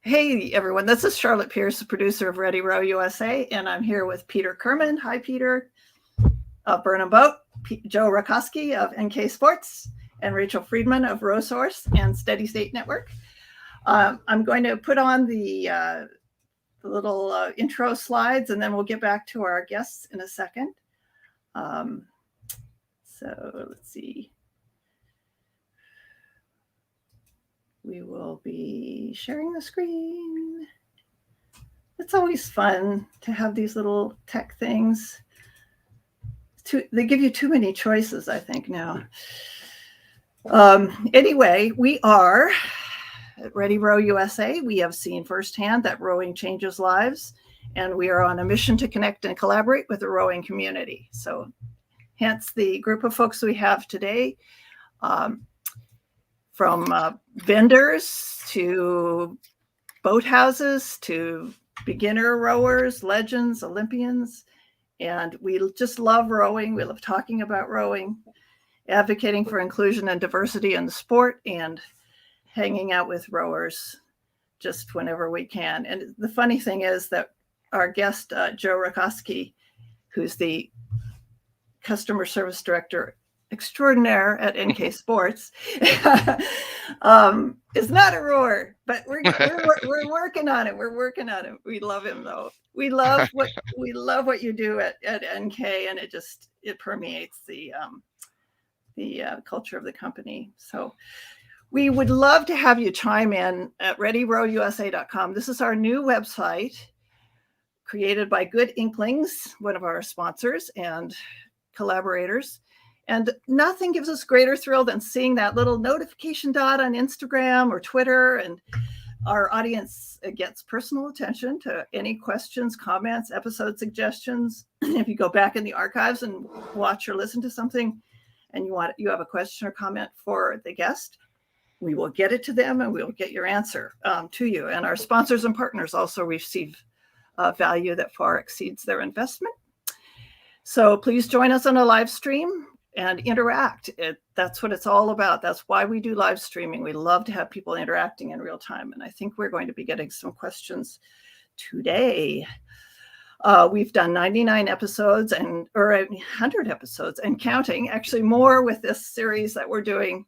Hey, everyone. This is Charlotte Pierce, the producer of Ready Row USA, and I'm here with Peter Kermond. Hi, Peter. Of Burnham Boat, Joe Racosky of nksports, and Rachel Freedman of RowSource and Steady State Network. I'm going to put on the little intro slides, and then we'll get back to our guests in a second. So let's see. We will be sharing the screen. It's always fun to have these little tech things. They give you too many choices, I think, now. Anyway, we are at Ready Row USA. We have seen firsthand that rowing changes lives, and we are on a mission to connect and collaborate with the rowing community. So hence the group of folks we have today, from vendors to boat houses to beginner rowers, legends, Olympians. And we just love rowing. We love talking about rowing, advocating for inclusion and diversity in the sport, and hanging out with rowers just whenever we can. And the funny thing is that our guest, Joe Racosky, who's the customer service director extraordinaire at nksports, is not a rower, but we're working on it. We're working on it. We love him though. We love what you do at NK, and it permeates the culture of the company. So we would love to have you chime in at readyrowusa.com. This is our new website created by Good Inklings, one of our sponsors and collaborators. And nothing gives us greater thrill than seeing that little notification dot on Instagram or Twitter. And our audience gets personal attention to any questions, comments, episode suggestions. If you go back in the archives and watch or listen to something and you have a question or comment for the guest, we will get it to them and we will get your answer to you. And our sponsors and partners also receive value that far exceeds their investment. So please join us on a live stream and interact. That's what it's all about. That's why we do live streaming. We love to have people interacting in real time. And I think we're going to be getting some questions today. We've done 99 episodes or 100 episodes and counting, actually more with this series that we're doing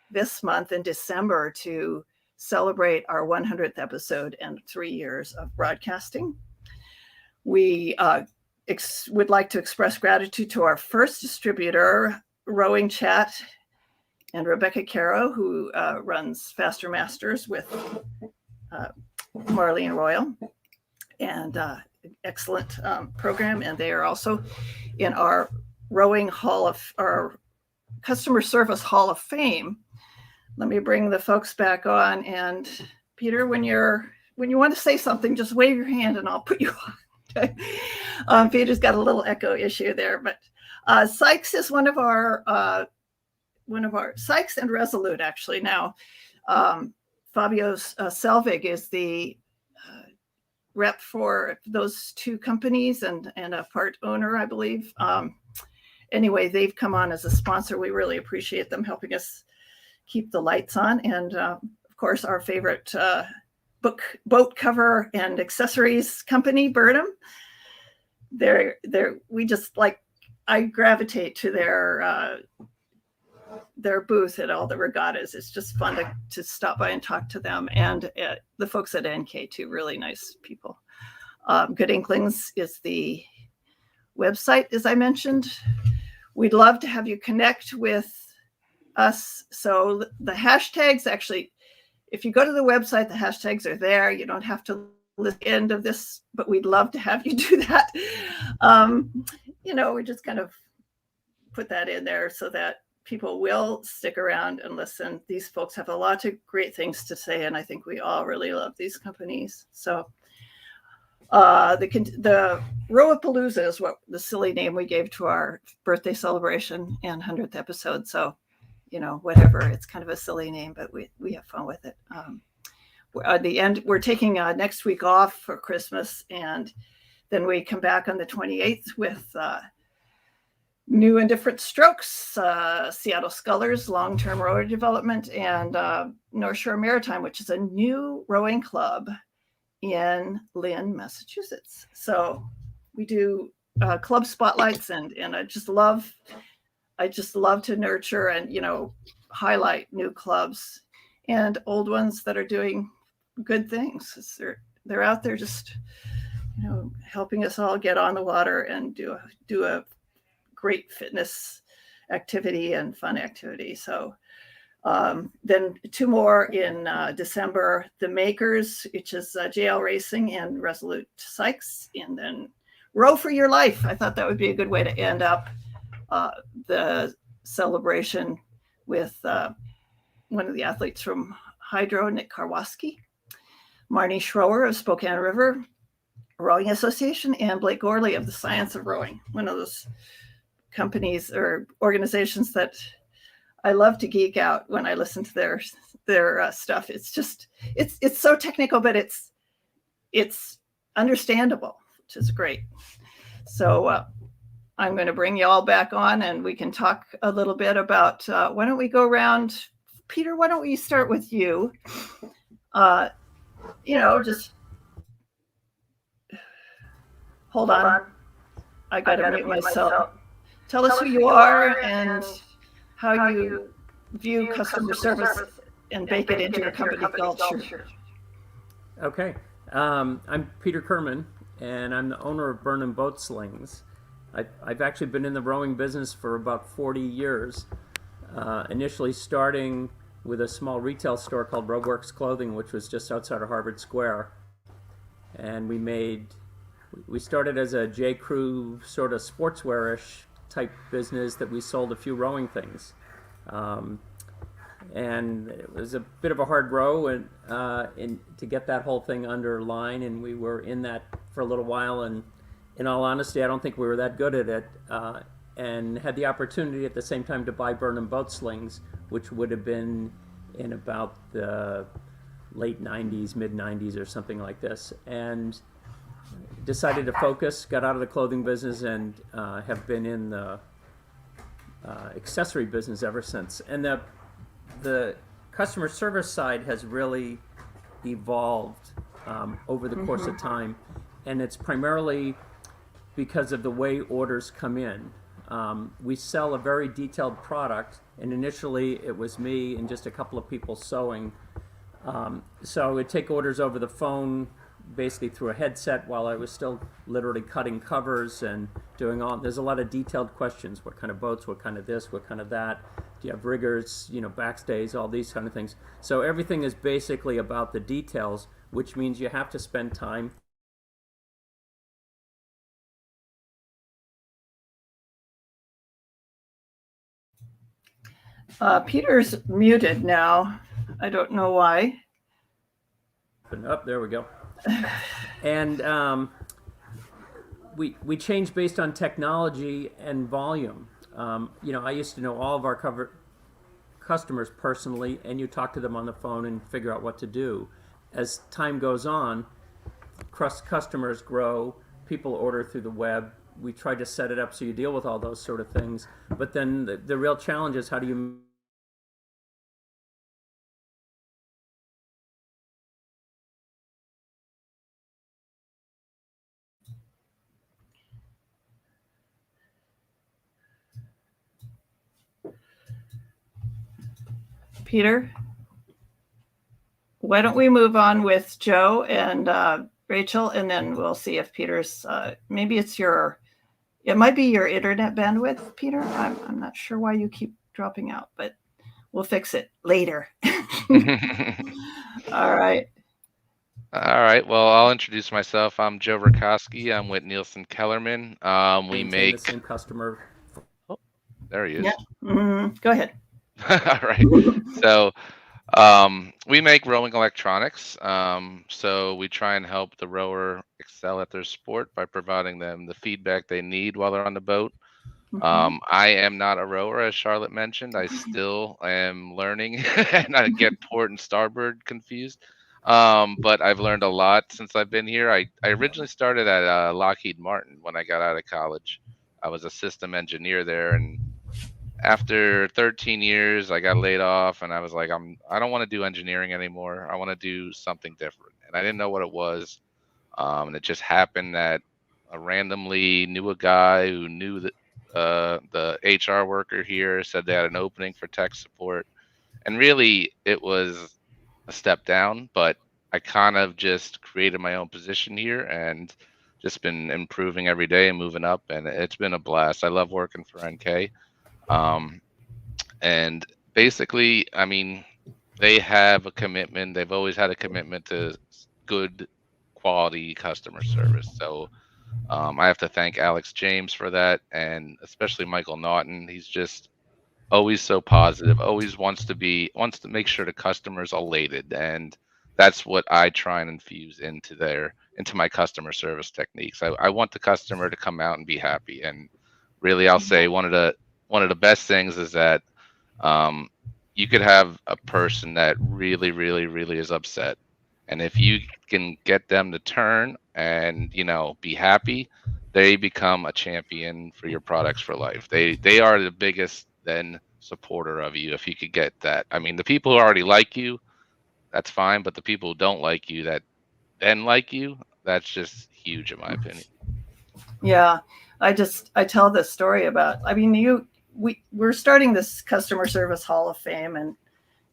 this month in December to celebrate our 100th episode and 3 years of broadcasting. We would like to express gratitude to our first distributor, Rowing Chat, and Rebecca Caro, who runs Faster Masters with Marlene Royal, and excellent program. And they are also in our Rowing Hall of our Customer Service Hall of Fame. Let me bring the folks back on. And Peter, when you want to say something, just wave your hand and I'll put you on. Peter's got a little echo issue there, but Sykes is one of our Sykes and Resolute actually now. Fabio Selvig is the rep for those two companies and a part owner, I believe. Anyway, they've come on as a sponsor. We really appreciate them helping us keep the lights on. And of course, our favorite boat cover and accessories company, Burnham. I gravitate to their booth at all the regattas. It's just fun to stop by and talk to them, and the folks at NK too, really nice people. Good Inklings is the website, as I mentioned. We'd love to have you connect with us. So the hashtags actually, if you go to the website, the hashtags are there. You don't have to listen to the end of this, but we'd love to have you do that. We just kind of put that in there so that people will stick around and listen. These folks have a lot of great things to say, and I think we all really love these companies. So the Rowapalooza is what the silly name we gave to our birthday celebration and 100th episode. So whatever, it's kind of a silly name, but we have fun with it. At the end, we're taking next week off for Christmas, and then we come back on the 28th with new and different strokes, Seattle Scullers, long-term rower development, and North Shore Maritime, which is a new rowing club in Lynn, Massachusetts. So we do club spotlights, and I just love to nurture and highlight new clubs and old ones that are doing good things. They're out there just helping us all get on the water and do a great fitness activity and fun activity. So then two more in December, the Makers, which is JL Racing and Resolute Sykes, and then Row for Your Life. I thought that would be a good way to end up the celebration with one of the athletes from Hydro, Nick Karwoski, Marnie Schroer of Spokane River Rowing Association, and Blake Gorley of the Science of Rowing, one of those companies or organizations that I love to geek out when I listen to their stuff. It's just it's so technical, but it's understandable, which is great. So I'm going to bring you all back on, and we can talk a little bit about. Why don't we go around, Peter? Why don't we start with you? Just hold on. I got to mute myself. Tell us who you are and how you view customer service and bake it into your company culture. Okay. I'm Peter Kermond, and I'm the owner of Burnham Boat Slings. I've actually been in the rowing business for about 40 years, initially starting with a small retail store called Rowworks Clothing, which was just outside of Harvard Square. And we started as a J. Crew sort of sportswear-ish type business that we sold a few rowing things. And it was a bit of a hard row to get that whole thing under line, and we were in that for a little while, and in all honesty, I don't think we were that good at it, and had the opportunity at the same time to buy Burnham Boat Slings, which would have been in about the late 90s, mid 90s or something like this, and decided to focus, got out of the clothing business, and have been in the accessory business ever since. And the customer service side has really evolved over the course of time, and it's primarily because of the way orders come in. We sell a very detailed product, and initially it was me and just a couple of people sewing. So we'd take orders over the phone, basically through a headset, while I was still literally cutting covers and doing there's a lot of detailed questions. What kind of boats, what kind of this, what kind of that? Do you have riggers, backstays, all these kind of things. So everything is basically about the details, which means you have to spend time. Peter's muted now. I don't know why. There we go. And we change based on technology and volume. I used to know all of our customers personally, and you talk to them on the phone and figure out what to do. As time goes on, customers grow, people order through the web. We try to set it up so you deal with all those sort of things. But then the real challenge is how do you Peter, why don't we move on with Joe and Rachel, and then we'll see if Peter's maybe it might be your internet bandwidth, Peter. I'm not sure why you keep dropping out, but we'll fix it later. All right. All right. Well, I'll introduce myself. I'm Joe Racosky. I'm with Neilsen-Kellerman. We make the same customer. Oh, there he is. Yeah. Go ahead. All right. So we make rowing electronics. So we try and help the rower excel at their sport by providing them the feedback they need while they're on the boat. I am not a rower, as Charlotte mentioned. I still am learning, and I get port and starboard confused. But I've learned a lot since I've been here. I originally started at Lockheed Martin when I got out of college. I was a system engineer there, and after 13 years, I got laid off, and I was like, I don't want to do engineering anymore. I want to do something different, and I didn't know what it was. And it just happened that I randomly knew a guy who knew the HR worker here, said they had an opening for tech support, and really it was a step down, but I kind of just created my own position here and just been improving every day and moving up, and it's been a blast. I love working for NK. Um, and basically, I mean, they have a commitment. They've always had a commitment to good quality customer service. So I have to thank Alex James for that, and especially Michael Naughton. He's just always so positive, always wants to make sure the customer's elated, and that's what I try and infuse into my customer service techniques. I want the customer to come out and be happy, and really, I'll say one of the best things is that you could have a person that really, really, really is upset, and if you can get them to turn and be happy, they become a champion for your products for life. They are the biggest then supporter of you if you could get that. I mean, the people who already like you, that's fine, but the people who don't like you that then like you, that's just huge in my opinion. Yeah, I tell this story about, I mean, we're starting this customer service hall of fame, and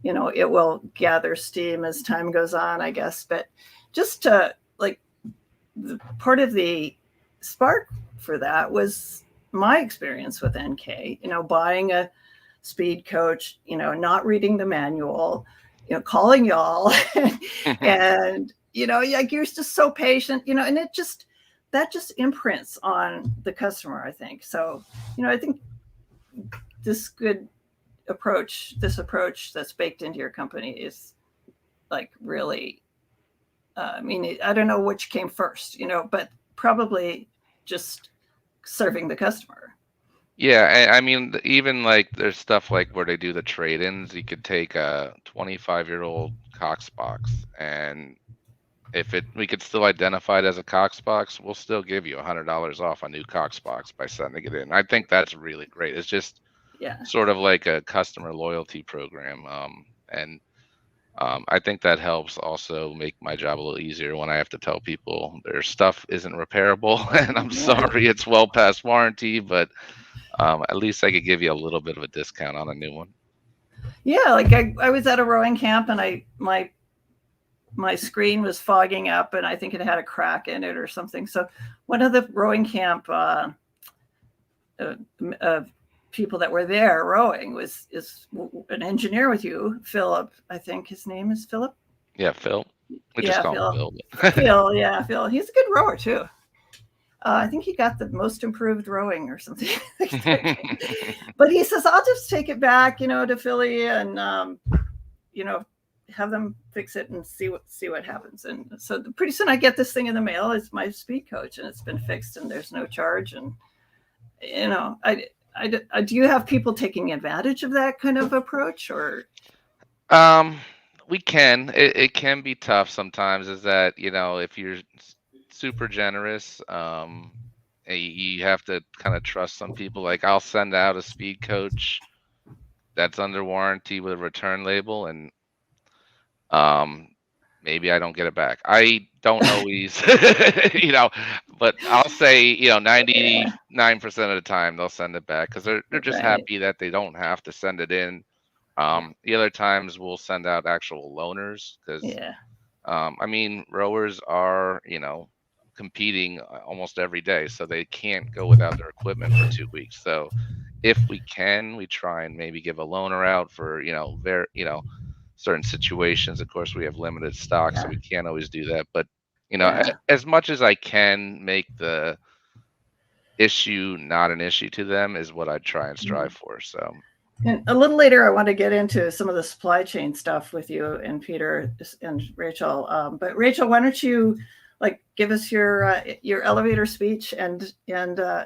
it will gather steam as time goes on, I guess. But just part of the spark for that was my experience with NK, buying a speed coach, not reading the manual, calling y'all and, like you're just so patient, and that just imprints on the customer, I think. So, I think this approach that's baked into your company is like really, I mean, I don't know which came first, but probably just serving the customer. Yeah, I mean, even like there's stuff like where they do the trade-ins. You could take a 25-year-old Cox box, and if we could still identify it as a Cox box, we'll still give you $100 off a new Cox box by sending it in. I think that's really great. It's just sort of like a customer loyalty program, and I think that helps also make my job a little easier when I have to tell people their stuff isn't repairable, and I'm sorry, it's well past warranty, but at least I could give you a little bit of a discount on a new one. Yeah, like I was at a rowing camp, and my screen was fogging up, and I think it had a crack in it or something. So one of the rowing camp people that were there rowing is an engineer with you, Philip. I think his name is Philip. Yeah, Phil. We just call him Phil. Phil, yeah, Phil. He's a good rower too. I think he got the most improved rowing or something. But he says, I'll just take it back, to Philly and, have them fix it and see what happens. And so pretty soon I get this thing in the mail. It's my speed coach, and it's been fixed, and there's no charge. And, do you have people taking advantage of that kind of approach, or? We can. It can be tough sometimes. Is that if you're super generous, you have to kind of trust some people. Like I'll send out a speed coach that's under warranty with a return label, and maybe I don't get it back. I don't always, but I'll say 99% of the time they'll send it back because they're just happy that they don't have to send it in. The other times we'll send out actual loaners because I mean, rowers are competing almost every day, so they can't go without their equipment for 2 weeks. So if we can, we try and maybe give a loaner out for certain situations. Of course, we have limited stock, so we can't always do that, but as much as I can make the issue not an issue to them is what I try and strive for. So, and a little later I want to get into some of the supply chain stuff with you and Peter and Rachel, but Rachel, why don't you give us your elevator speech, and I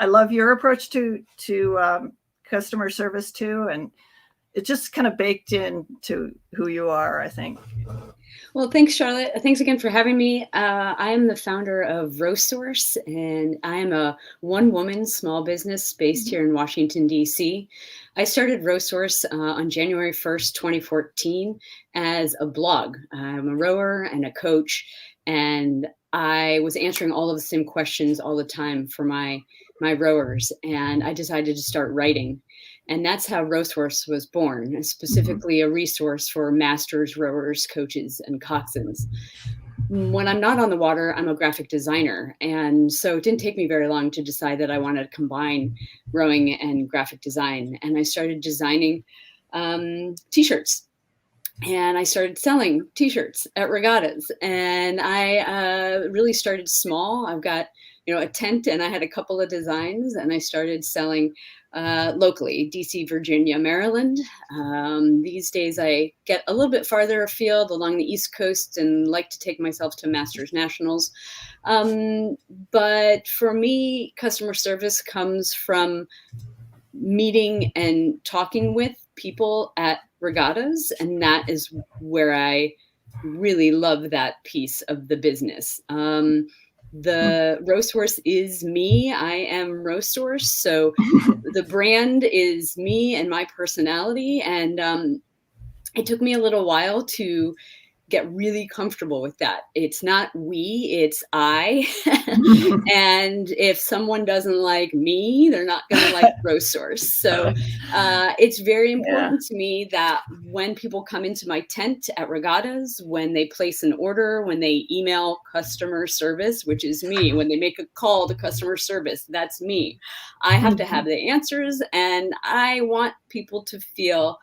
love your approach to customer service too, and it's just kind of baked into who you are, I think. Well, thanks, Charlotte. Thanks again for having me. I am the founder of RowSource, and I am a one-woman small business based here in Washington, D.C. I started RowSource on January 1st, 2014 as a blog. I'm a rower and a coach, and I was answering all of the same questions all the time for my rowers, and I decided to start writing. And that's how RowSource was born, specifically a resource for masters, rowers, coaches, and coxswains. When I'm not on the water, I'm a graphic designer. And so it didn't take me very long to decide that I wanted to combine rowing and graphic design. And I started designing t-shirts. And I started selling t-shirts at regattas. And I really started small. I've got, a tent, and I had a couple of designs, and I started selling locally, DC, Virginia, Maryland. These days I get a little bit farther afield along the East Coast and like to take myself to Masters Nationals. But for me, customer service comes from meeting and talking with people at regattas, and that is where I really love that piece of the business. The RowSource is me. I am RowSource. So the brand is me and my personality. And it took me a little while to get really comfortable with that. It's not we, it's I. And if someone doesn't like me, they're not going to like RowSource. So it's very important to me that when people come into my tent at regattas, when they place an order, when they email customer service, which is me, when they make a call to customer service, that's me. I have to have the answers, and I want people to feel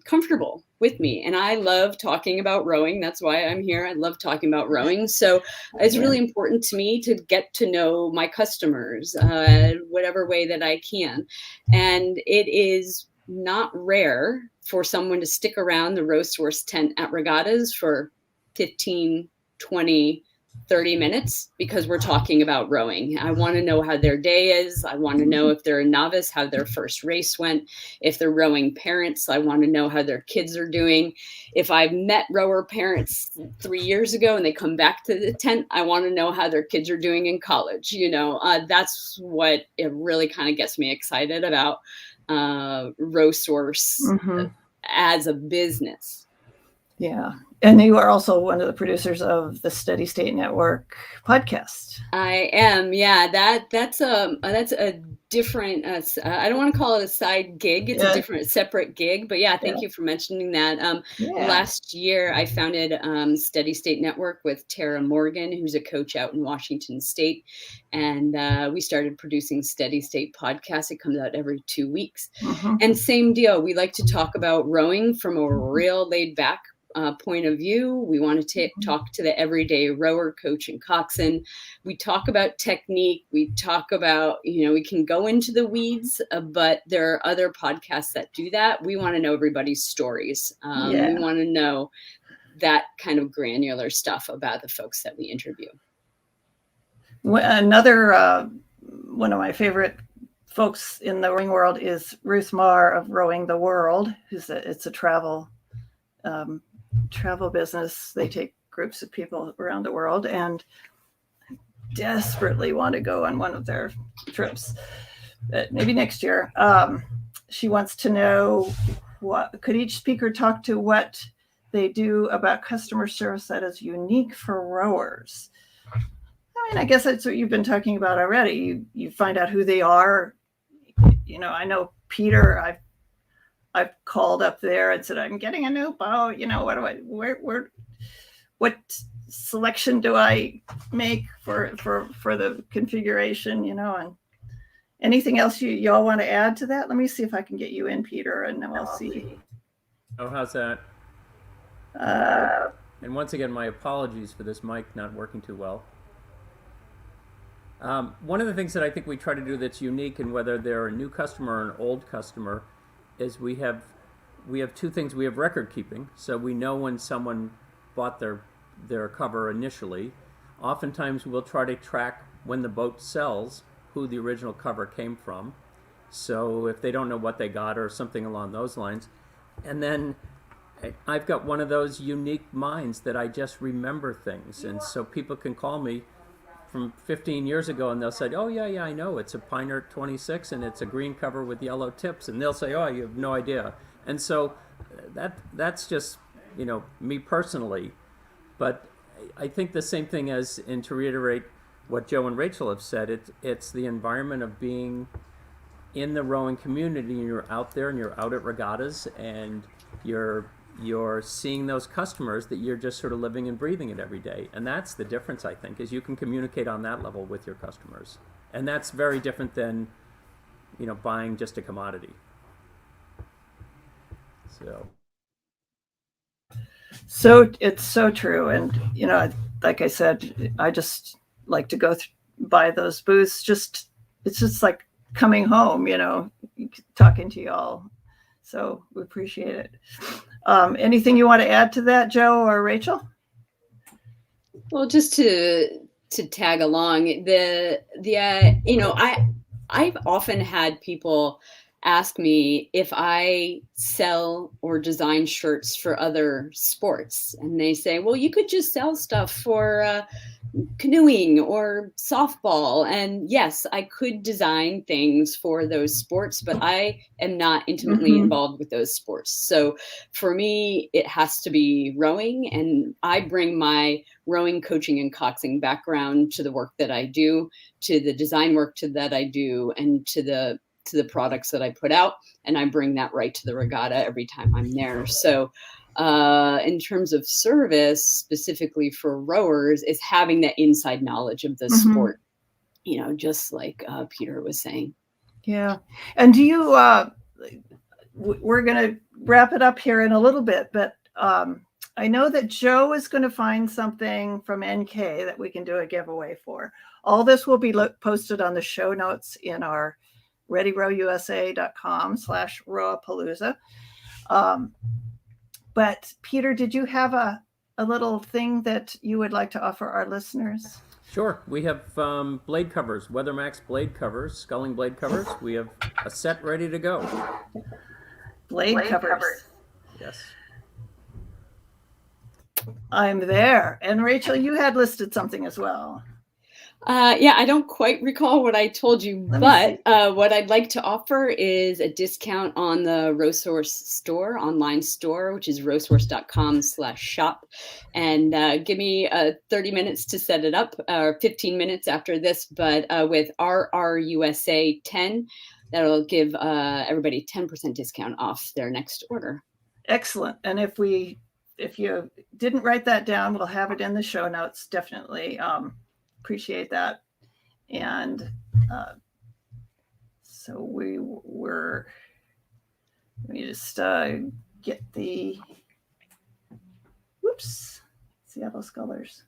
comfortable with me. And I love talking about rowing. That's why I'm here. I love talking about rowing. So it's really important to me to get to know my customers, whatever way that I can. And it is not rare for someone to stick around the RowSource tent at regattas for 15, 20, 30 minutes because we're talking about rowing. I want to know how their day is. I want to know if they're a novice, how their first race went. If they're rowing parents, I want to know how their kids are doing. If I've met rower parents 3 years ago and they come back to the tent, I want to know how their kids are doing in college. That's what it really kind of gets me excited about RowSource as a business. Yeah. And you are also one of the producers of the Steady State Network podcast. I am. Yeah, that's a different, I don't want to call it a side gig. It's a different, separate gig. But yeah, thank you for mentioning that. Last year, I founded Steady State Network with Tara Morgan, who's a coach out in Washington State. And we started producing Steady State podcast. It comes out every 2 weeks. And same deal. We like to talk about rowing from a real laid back point of view. We want to talk to the everyday rower, coach, and coxswain. We talk about technique. We talk about, we can go into the weeds, but there are other podcasts that do that. We want to know everybody's stories. We want to know that kind of granular stuff about the folks that we interview. Another one of my favorite folks in the rowing world is Ruth Marr of Rowing the World. It's a travel business. They take groups of people around the world and desperately want to go on one of their trips, but maybe next year. She wants to know, what could each speaker talk to what they do about customer service that is unique for rowers? I mean, I guess that's what you've been talking about already. You find out who they are. I know Peter, I've called up there and said, I'm getting a new boat. What selection do I make for the configuration, and anything else y'all want to add to that? Let me see if I can get you in, Peter, and then we'll see. Oh, how's that? And once again, my apologies for this mic not working too well. One of the things that I think we try to do that's unique, and whether they're a new customer or an old customer, is we have two things. We have record keeping, so we know when someone bought their cover initially. Oftentimes we'll try to track when the boat sells who the original cover came from, so if they don't know what they got or something along those lines. And then I've got one of those unique minds that I just remember things, and so people can call me from 15 years ago and they'll say, oh yeah, I know, it's a Pioneer 26 and it's a green cover with yellow tips, and they'll say, oh, you have no idea. And so that's just, me personally. But I think the same thing as, and to reiterate what Joe and Rachel have said, it's the environment of being in the rowing community, and you're out there and you're out at regattas and you're seeing those customers that you're just sort of living and breathing it every day. And that's the difference, I think, is you can communicate on that level with your customers. And that's very different than, buying just a commodity. So it's so true. And, like I said, I just like to go by those booths. It's just like coming home, talking to you all. So we appreciate it. Anything you want to add to that, Joe or Rachel? Well, just to tag along, I've often had people ask me if I sell or design shirts for other sports, and they say, well, you could just sell stuff for canoeing or softball. And yes, I could design things for those sports, but I am not intimately involved with those sports. So for me, it has to be rowing, and I bring my rowing coaching and coxing background to the work that I do, to the design work that I do, and to the products that I put out, and I bring that right to the regatta every time I'm there. So in terms of service, specifically for rowers, is having that inside knowledge of the sport, just like Peter was saying. Yeah. And do you, we're going to wrap it up here in a little bit, but I know that Joe is going to find something from NK that we can do a giveaway for. All this will be posted on the show notes in our readyrowusa.com/Rowapalooza. But Peter, did you have a little thing that you would like to offer our listeners? Sure. We have blade covers, WeatherMax blade covers, sculling blade covers. We have a set ready to go. Blade covers. Yes. I'm there. And Rachel, you had listed something as well. Yeah, I don't quite recall what I told you, but what I'd like to offer is a discount on the RowSource store, online store, which is rowsource.com/shop. And give me 30 minutes to set it up, or 15 minutes after this, but with RRUSA 10, that'll give everybody 10% discount off their next order. Excellent. And if you didn't write that down, we'll have it in the show notes, definitely. Appreciate that. And so let me just get the, whoops, Seattle Scholars.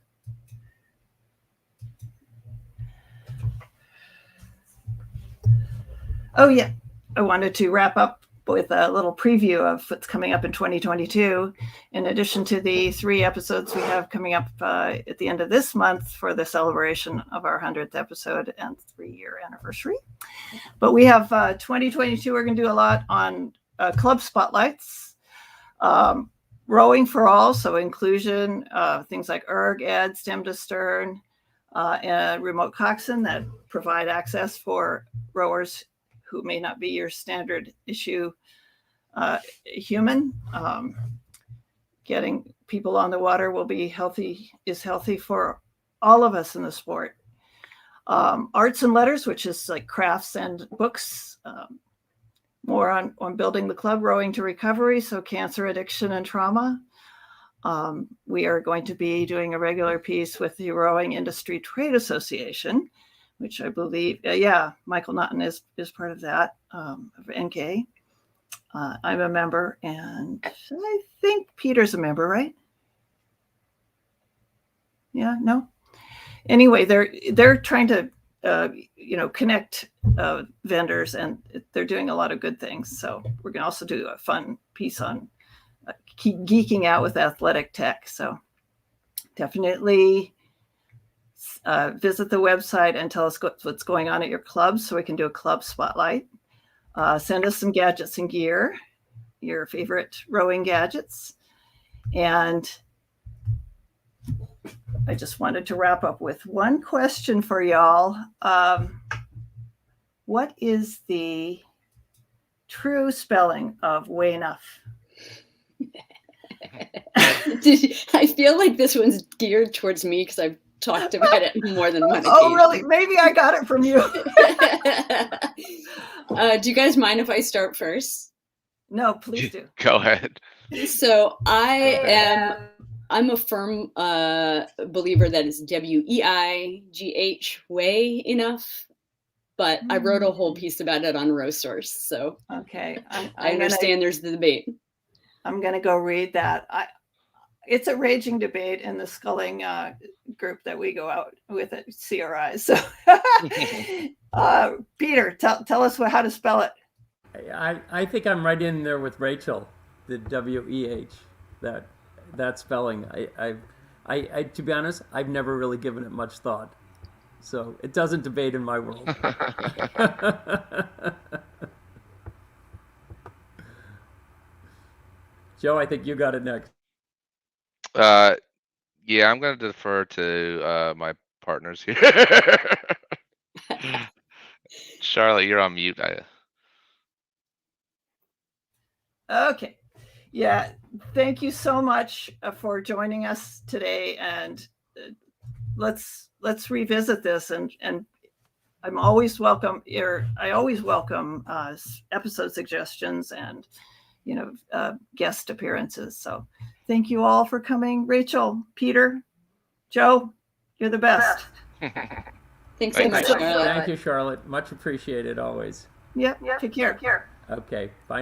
Oh yeah, I wanted to wrap up with a little preview of what's coming up in 2022. In addition to the 3 episodes we have coming up at the end of this month for the celebration of our 100th episode and 3-year anniversary. But we have 2022, we're going to do a lot on club spotlights, rowing for all, so inclusion, things like erg, ed, stem to stern, and remote coxswain that provide access for rowers who may not be your standard issue human. Getting people on the water is healthy for all of us in the sport. Arts and letters, which is like crafts and books, more on building the club, rowing to recovery, so cancer, addiction, and trauma. We are going to be doing a regular piece with the Rowing Industry Trade Association, which I believe, Michael Naughton is part of that, of NK. I'm a member, and I think Peter's a member, right? Yeah, no? Anyway, they're trying to, connect vendors, and they're doing a lot of good things. So we're going to also do a fun piece on geeking out with athletic tech. So definitely visit the website and tell us what's going on at your club so we can do a club spotlight. Send us some gadgets and gear, your favorite rowing gadgets. And I just wanted to wrap up with one question for y'all. What is the true spelling of way enough? I feel like this one's geared towards me because I've talked about it more than one occasion. Oh, really? Maybe I got it from you. Do you guys mind if I start first? No, please do. Go ahead. So I'm a firm believer that it's WEIGH, way enough. But I wrote a whole piece about it on RowSource, so okay. I understand there's the debate. I'm going to go read that. It's a raging debate in the sculling group that we go out with at CRI. So, Peter, tell us how to spell it. I think I'm right in there with Rachel, the WEH, that spelling. I to be honest, I've never really given it much thought. So it doesn't debate in my world. Joe, I think you got it next. Yeah, I'm going to defer to my partners here. Charlotte, you're on mute. Okay. Yeah. Thank you so much for joining us today. And let's revisit this. And I'm always welcome here. I always welcome episode suggestions and, guest appearances. So thank you all for coming. Rachel, Peter, Joe, you're the best. Thanks so much, Charlotte. Thank you, Charlotte. Much appreciated always. Yep. Take care. Okay. Bye now.